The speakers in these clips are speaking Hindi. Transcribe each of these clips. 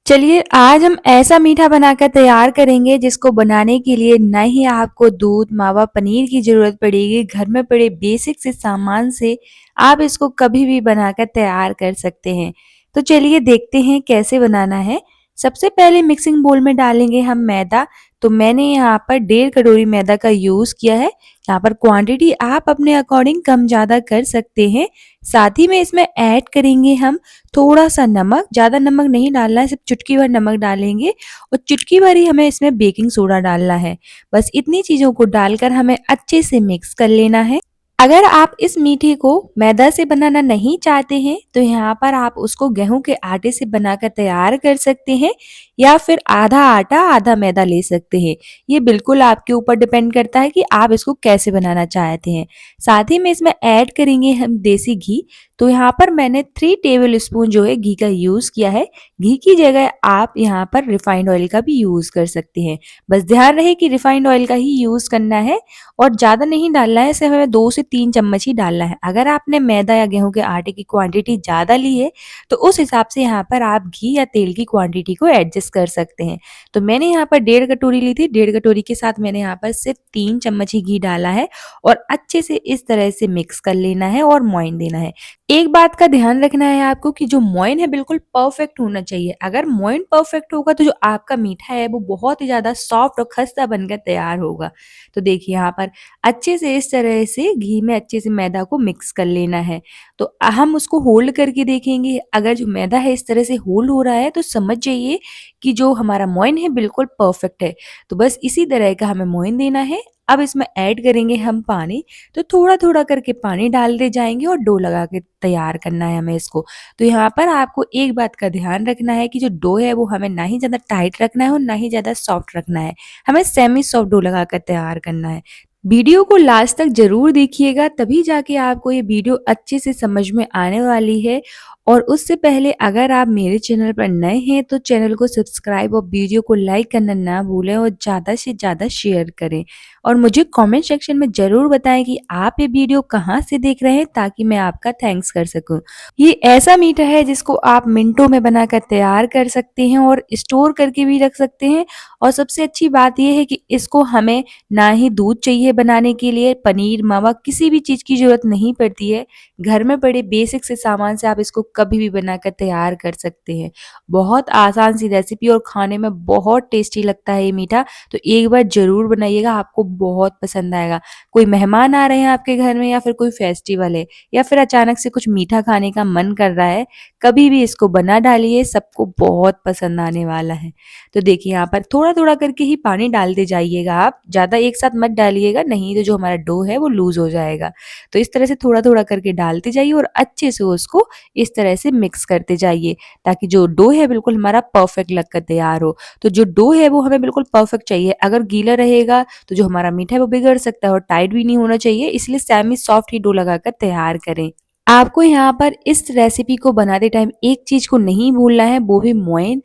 चलिए आज हम ऐसा मीठा बनाकर तैयार करेंगे जिसको बनाने के लिए ना ही आपको दूध, मावा, पनीर की ज़रूरत पड़ेगी। घर में पड़े बेसिक से सामान से आप इसको कभी भी बनाकर तैयार कर सकते हैं। तो चलिए देखते हैं कैसे बनाना है। सबसे पहले मिक्सिंग बोल में डालेंगे हम मैदा। तो मैंने यहाँ पर 1.5 कटोरी मैदा का यूज़ किया है। यहाँ पर क्वांटिटी आप अपने अकॉर्डिंग कम ज़्यादा कर सकते हैं। साथ ही में इसमें ऐड करेंगे हम थोड़ा-सा नमक, ज़्यादा नमक नहीं डालना है, सिर्फ चुटकी भर नमक डालेंगे और चुटकी भर ही हमें इसमें बेकिंग सोडा डालना है। बस इतनी चीज़ों को डालकर हमें अच्छे से मिक्स कर लेना है। अगर आप इस मीठे को मैदा से बनाना नहीं चाहते हैं, तो यहाँ पर आप उसको गेहूँ के आटे से बनाकर तैयार कर सकते हैं या फिर आधा आटा, आधा मैदा ले सकते हैं। ये बिल्कुल आपके ऊपर डिपेंड करता है कि आप इसको कैसे बनाना चाहते हैं। साथ ही में इसमें ऐड करेंगे हम देसी घी। तो यहाँ पर मैंने 3 टेबल स्पून जो है घी का यूज़ किया है। घी की जगह आप यहाँ पर रिफाइंड ऑयल का भी यूज़ कर सकते हैं। बस ध्यान रहे कि रिफाइंड ऑयल का ही यूज़ करना है और ज़्यादा नहीं डालना है, सिर्फ हमें 2 से 3 चम्मच ही डालना है। अगर आपने मैदा या गेहूँ के आटे की क्वांटिटी ज़्यादा ली है, तो उस हिसाब से यहाँ पर आप घी या तेल की क्वांटिटी को एडजस्ट कर सकते हैं। तो मैंने यहाँ पर 1.5 कटोरी ली थी, 1.5 कटोरी के साथ मैंने यहाँ पर सिर्फ 3 चम्मच ही घी डाला है और अच्छे से इस तरह से मिक्स कर लेना है और मोइन देना है। एक बात का ध्यान रखना है आपको कि जो मोइन है बिल्कुल परफेक्ट होना चाहिए। अगर मोइन परफेक्ट होगा तो जो आपका मीठा है वो बहुत ही ज़्यादा सॉफ्ट और खस्ता बनकर तैयार होगा। तो देखिए यहाँ पर अच्छे से इस तरह से घी में अच्छे से मैदा को मिक्स कर लेना है। तो हम उसको होल्ड करके देखेंगे, अगर जो मैदा है इस तरह से होल्ड हो रहा है तो समझ जाइए कि जो हमारा मोइन है बिल्कुल परफेक्ट है। तो बस इसी तरह का हमें मोइन देना है। अब इसमें ऐड करेंगे हम पानी। तो थोड़ा-थोड़ा करके पानी डालते जाएँगे और डो लगा के तैयार करना है हमें इसको। तो यहाँ पर आपको एक बात का ध्यान रखना है कि जो डो है वो हमें ना ही ज़्यादा टाइट रखना है और ना ही ज़्यादा सॉफ्ट रखना है। हमें सेमी सॉफ्ट डो लगाकर तैयार करना है। वीडियो को लास्ट तक ज़रूर देखिएगा, तभी जाके आपको ये वीडियो अच्छे से समझ में आने वाली है। और उससे पहले अगर आप मेरे चैनल पर नए हैं तो चैनल को सब्सक्राइब और वीडियो को लाइक करना ना भूलें और ज़्यादा से ज़्यादा शेयर करें। और मुझे कमेंट सेक्शन में ज़रूर बताएं कि आप ये वीडियो कहाँ से देख रहे हैं ताकि मैं आपका थैंक्स कर सकूं। ये ऐसा मीठा है जिसको आप मिनटों में बनाकर तैयार कर सकते हैं और स्टोर करके भी रख सकते हैं। और सबसे अच्छी बात यह है कि इसको हमें ना ही दूध चाहिए बनाने के लिए, पनीर, मावा किसी भी चीज़ की ज़रूरत नहीं पड़ती है। घर में पड़े बेसिक से सामान से आप इसको कभी भी बनाकर तैयार कर सकते हैं। बहुत आसान सी रेसिपी और खाने में बहुत टेस्टी लगता है ये मीठा। तो एक बार ज़रूर बनाइएगा, आपको बहुत पसंद आएगा। कोई मेहमान आ रहे हैं आपके घर में या फिर कोई फेस्टिवल है या फिर अचानक से कुछ मीठा खाने का मन कर रहा है, कभी भी इसको बना डालिए, सबको बहुत पसंद आने वाला है। तो देखिए यहाँ पर थोड़ा-थोड़ा करके ही पानी डालते जाइएगा आप, ज़्यादा एक साथ मत डालिएगा, नहीं तो जो हमारा डो है वो लूज़ हो जाएगा। तो इस तरह से थोड़ा-थोड़ा करके डालते जाइए और अच्छे से उसको इस तरह से मिक्स करते जाइए ताकि जो डो है बिल्कुल हमारा परफेक्ट लगकर तैयार हो। तो जो डो है वो हमें बिल्कुल परफेक्ट चाहिए। अगर गीला रहेगा तो जो हमारा मीठा है वो बिगड़ सकता है और टाइट भी नहीं होना चाहिए, इसलिए सेमी सॉफ्ट ही डो लगाकर तैयार करें। आपको यहाँ पर इस रेसिपी को बनाते टाइम एक चीज़ को नहीं भूलना है, वो भी मोइन।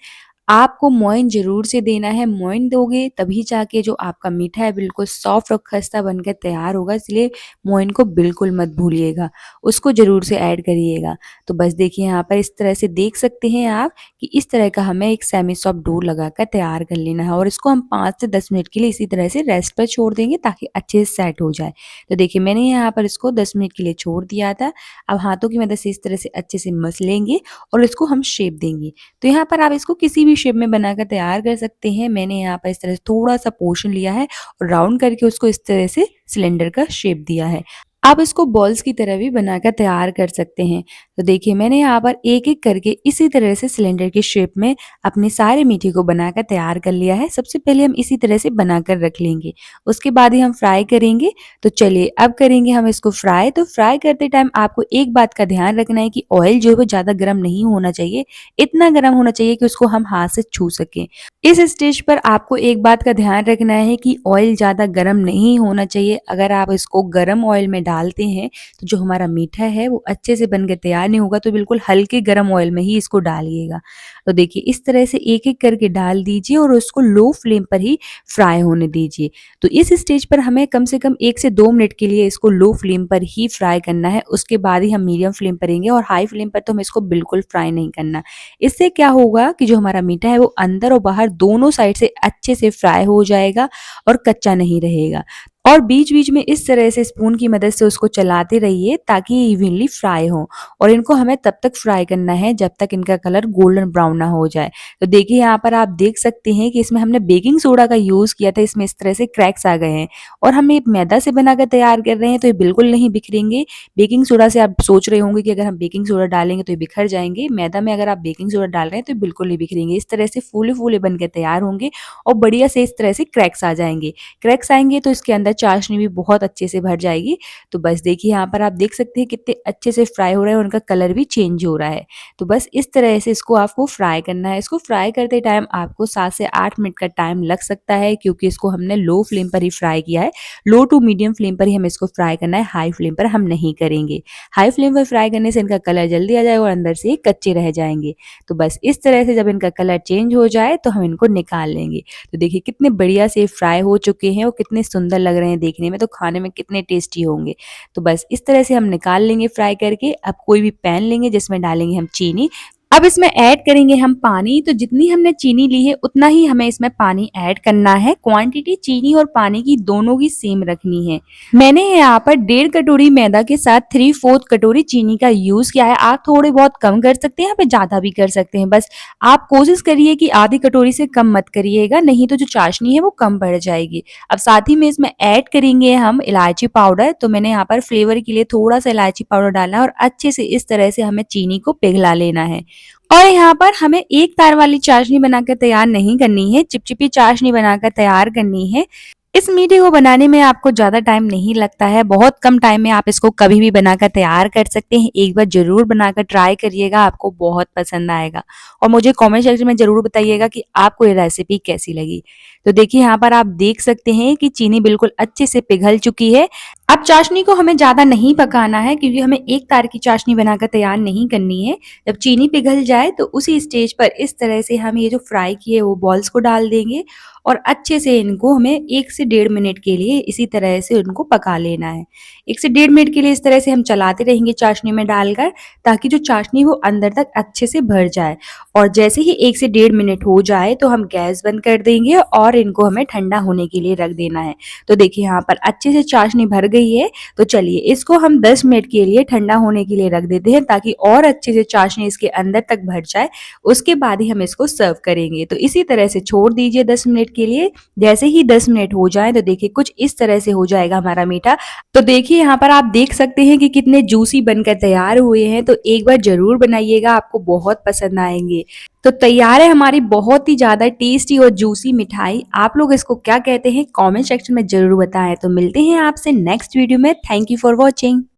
आपको मोइन ज़रूर से देना है, मोइन दोगे तभी जाके जो आपका मीठा है बिल्कुल सॉफ्ट और खस्ता बनकर तैयार होगा, इसलिए मोइन को बिल्कुल मत भूलिएगा, उसको ज़रूर से ऐड करिएगा। तो बस देखिए यहाँ पर इस तरह से देख सकते हैं आप कि इस तरह का हमें एक सेमी सॉफ्ट डो लगाकर तैयार कर लेना है और इसको हम 5 से 10 मिनट के लिए इसी तरह से रेस्ट पर छोड़ देंगे ताकि अच्छे से सेट हो जाए। तो देखिए मैंने यहाँ पर इसको 10 मिनट के लिए छोड़ दिया था। अब हाथों की मदद से इस तरह से अच्छे से मस लेंगे और इसको हम शेप देंगे। तो यहाँ पर आप इसको किसी भी शेप में बनाकर तैयार कर सकते हैं। मैंने यहाँ पर इस तरह से थोड़ा-सा पोर्शन लिया है और राउंड करके उसको इस तरह से सिलेंडर का शेप दिया है। आप इसको बॉल्स की तरह भी बनाकर तैयार कर सकते हैं। तो देखिए मैंने यहाँ पर एक-एक करके इसी तरह से सिलेंडर के शेप में अपने सारे मीठे को बनाकर तैयार कर लिया है। सबसे पहले हम इसी तरह से बनाकर रख लेंगे, उसके बाद ही हम फ्राई करेंगे। तो चलिए अब करेंगे हम इसको फ्राई। तो फ्राई करते टाइम आपको एक बात का ध्यान रखना है कि ऑयल जो है वो ज़्यादा गर्म नहीं होना चाहिए, इतना गर्म होना चाहिए कि उसको हम हाथ से छू सकें। इस स्टेज पर आपको एक बात का ध्यान रखना है कि ऑयल ज़्यादा गर्म नहीं होना चाहिए। अगर आप इसको गर्म ऑयल में डालते हैं तो जो हमारा मीठा है वो अच्छे से बन के तैयार नहीं होगा, तो बिल्कुल हल्के गरम ऑयल में ही इसको डालिएगा। तो देखिए इस तरह से एक-एक करके डाल दीजिए और उसको लो फ्लेम पर ही फ्राई होने दीजिए। तो इस स्टेज पर हमें कम से कम 1 से 2 मिनट के लिए इसको लो फ्लेम पर ही फ्राई करना है, उसके बाद ही हम मीडियम फ्लेम पर रहेंगे और हाई फ्लेम पर तो हमें इसको बिल्कुल फ्राई नहीं करना। इससे क्या होगा कि जो हमारा मीठा है वो अंदर और बाहर दोनों साइड से अच्छे से फ्राई हो जाएगा और कच्चा नहीं रहेगा। और बीच-बीच में इस तरह से स्पून की मदद से उसको चलाते रहिए ताकि ये इवनली फ्राई हो, और इनको हमें तब तक फ्राई करना है जब तक इनका कलर गोल्डन ब्राउन ना हो जाए। तो देखिए यहाँ पर आप देख सकते हैं कि इसमें हमने बेकिंग सोडा का यूज़ किया था, इसमें इस तरह से क्रैक्स आ गए हैं और हम ये मैदा से बनाकर तैयार कर रहे हैं तो ये बिल्कुल नहीं बिखरेंगे। बेकिंग सोडा से आप सोच रहे होंगे कि अगर हम बेकिंग सोडा डालेंगे तो ये बिखर जाएँगे, मैदा में अगर आप बेकिंग सोडा डाल रहे हैं तो ये बिल्कुल नहीं बिखरेंगे। इस तरह से फूले-फूले बन के तैयार होंगे और बढ़िया से इस तरह से क्रैक्स आ जाएँगे। क्रैक्स आएँगे तो इसके अंदर चाशनी भी बहुत अच्छे से भर जाएगी। तो बस देखिए यहाँ पर आप देख सकते हैं कितने अच्छे से फ्राई हो रहा है और उनका कलर भी चेंज हो रहा है। तो बस इस तरह से इसको आपको फ्राई करना है। इसको फ्राई करते टाइम आपको 7 से 8 मिनट का टाइम लग सकता है क्योंकि इसको हमने लो फ्लेम पर ही फ्राई किया है। लो टू मीडियम फ्लेम पर ही हमें इसको फ्राई करना है, हाई फ्लेम पर हम नहीं करेंगे। हाई फ्लेम पर फ्राई करने से इनका कलर जल्दी आ जाएगा और अंदर से ये कच्चे रह जाएँगे। तो बस इस तरह से जब इनका कलर चेंज हो जाए तो हम इनको निकाल लेंगे। तो देखिए कितने बढ़िया से फ्राई हो चुके हैं और कितने सुंदर लग रहे हैं देखने में, तो खाने में कितने टेस्टी होंगे। तो बस इस तरह से हम निकाल लेंगे फ्राई करके। अब कोई भी पैन लेंगे जिसमें डालेंगे हम चीनी। अब इसमें ऐड करेंगे हम पानी, तो जितनी हमने चीनी ली है उतना ही हमें इसमें पानी ऐड करना है। क्वांटिटी चीनी और पानी की दोनों की सेम रखनी है। मैंने यहाँ पर 1.5 कटोरी मैदा के साथ 3/4 कटोरी चीनी का यूज किया है। आप थोड़े बहुत कम कर सकते हैं, यहाँ पे ज्यादा भी कर सकते हैं। बस आप कोशिश करिए कि आधी कटोरी से कम मत करिएगा, नहीं तो जो चाशनी है वो कम बढ़ जाएगी। अब साथ ही में इसमें ऐड करेंगे हम इलायची पाउडर। तो मैंने यहाँ पर फ्लेवर के लिए थोड़ा सा इलायची पाउडर डालना है और अच्छे से इस तरह से हमें चीनी को पिघला लेना है। और यहाँ पर हमें एक तार वाली चाशनी बनाकर तैयार नहीं करनी है, चिपचिपी चाशनी बनाकर तैयार करनी है। इस मीठे को बनाने में आपको ज़्यादा टाइम नहीं लगता है, बहुत कम टाइम में आप इसको कभी भी बनाकर तैयार कर सकते हैं। एक बार ज़रूर बनाकर ट्राई करिएगा, आपको बहुत पसंद आएगा और मुझे कमेंट सेक्शन में ज़रूर बताइएगा कि आपको ये रेसिपी कैसी लगी। तो देखिए यहाँ पर आप देख सकते हैं कि चीनी बिल्कुल अच्छे से पिघल चुकी है। अब चाशनी को हमें ज़्यादा नहीं पकाना है क्योंकि हमें एक तार की चाशनी बनाकर तैयार नहीं करनी है। जब चीनी पिघल जाए तो उसी स्टेज पर इस तरह से हम ये जो फ्राई किए वो बॉल्स को डाल देंगे और अच्छे से इनको हमें 1 से 1.5 मिनट के लिए इसी तरह से उनको पका लेना है। 1 से 1.5 मिनट के लिए इस तरह से हम चलाते रहेंगे चाशनी में डालकर, ताकि जो चाशनी वो अंदर तक अच्छे से भर जाए। और जैसे ही 1 से 1.5 मिनट हो जाए तो हम गैस बंद कर देंगे और इनको हमें ठंडा होने के लिए रख देना है। तो देखिए यहाँ पर अच्छे से चाशनी भर गई है। तो चलिए इसको हम 10 मिनट के लिए ठंडा होने के लिए रख देते हैं ताकि और अच्छे से चाशनी इसके अंदर तक भर जाए। उसके बाद ही हम इसको सर्व करेंगे। तो इसी तरह से छोड़ दीजिए 10 मिनट के लिए। जैसे ही 10 मिनट हो जाए तो देखिए कुछ इस तरह से हो जाएगा हमारा मीठा। तो देखिए यहाँ पर आप देख सकते हैं कि कितने जूसी बनकर तैयार हुए हैं। तो एक बार जरूर बनाइएगा, आपको बहुत पसंद आएंगे। तो तैयार है हमारी बहुत ही ज़्यादा टेस्टी और जूसी मिठाई। आप लोग इसको क्या कहते हैं कमेंट सेक्शन में ज़रूर बताएं। तो मिलते हैं आपसे नेक्स्ट वीडियो में। Thank you for watching.